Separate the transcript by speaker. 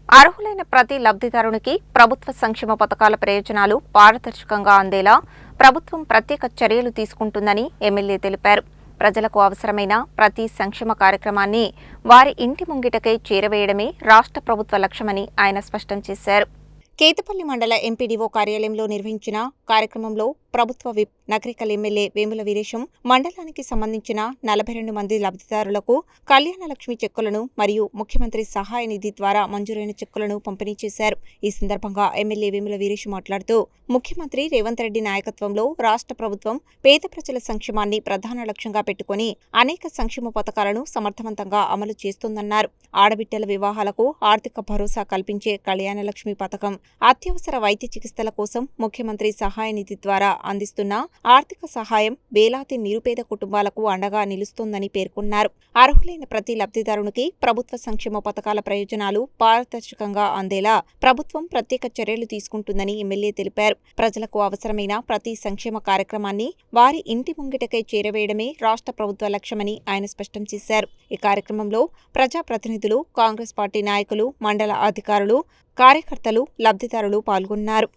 Speaker 1: అర్హులైన ప్రతి లబ్ధిదారునికి ప్రభుత్వ సంక్షేమ పథకాల ప్రయోజనాలు పారదర్శకంగా అందేలా ప్రభుత్వం ప్రత్యేక చర్యలు తీసుకుంటుందని ఎమ్మెల్యే తెలిపారు. ప్రజలకు అవసరమైన ప్రతి సంక్షేమ కార్యక్రమాన్ని వారి ఇంటి ముంగిటకే చేరవేయడమే రాష్ట్ర ప్రభుత్వ లక్ష్యమని ఆయన స్పష్టం చేశారు. కేతపల్లి మండల ఎంపీడీఓ కార్యాలయంలో నిర్వహించిన కార్యక్రమంలో ప్రభుత్వ విప్ నగరికల్ ఎమ్మెల్యే వేముల వీరేశం మండలానికి సంబంధించిన 42 మంది లబ్ధిదారులకు కళ్యాణ లక్ష్మి చెక్కులను మరియు ముఖ్యమంత్రి సహాయ నిధి ద్వారా మంజూరైన చెక్కులను పంపిణీ చేశారు. ఈ సందర్భంగా ఎమ్మెల్యే వేముల వీరేశం మాట్లాడుతూ ముఖ్యమంత్రి రేవంత్ రెడ్డి నాయకత్వంలో రాష్ట్ర ప్రభుత్వం పేద ప్రజల సంక్షేమాన్ని ప్రధాన లక్ష్యంగా పెట్టుకుని అనేక సంక్షేమ పథకాలను సమర్థవంతంగా అమలు చేస్తోందన్నారు. ఆడబిడ్డల వివాహాలకు ఆర్థిక భరోసా కల్పించే కళ్యాణ లక్ష్మి పథకం, అత్యవసర వైద్య చికిత్సల కోసం ముఖ్యమంత్రి సహాయ నిధి ద్వారా అందిస్తున్న ఆర్థిక సహాయం వేలాది నిరుపేద కుటుంబాలకు అండగా నిలుస్తోందని పేర్కొన్నారు. అర్హులైన ప్రతి లబ్ధిదారునికి ప్రభుత్వ సంక్షేమ పథకాల ప్రయోజనాలు పారదర్శకంగా అందేలా ప్రభుత్వం ప్రత్యేక చర్యలు తీసుకుంటుందని ఎమ్మెల్యే తెలిపారు. ప్రజలకు అవసరమైన ప్రతి సంక్షేమ కార్యక్రమాన్ని వారి ఇంటి ముంగిటకై చేరవేయడమే రాష్ట్ర ప్రభుత్వ లక్ష్యమని ఆయన స్పష్టం చేశారు. ఈ కార్యక్రమంలో ప్రజాప్రతినిధులు, కాంగ్రెస్ పార్టీ నాయకులు, మండల అధికారులు, కార్యకర్తలు, లబ్ధిదారులు పాల్గొన్నారు.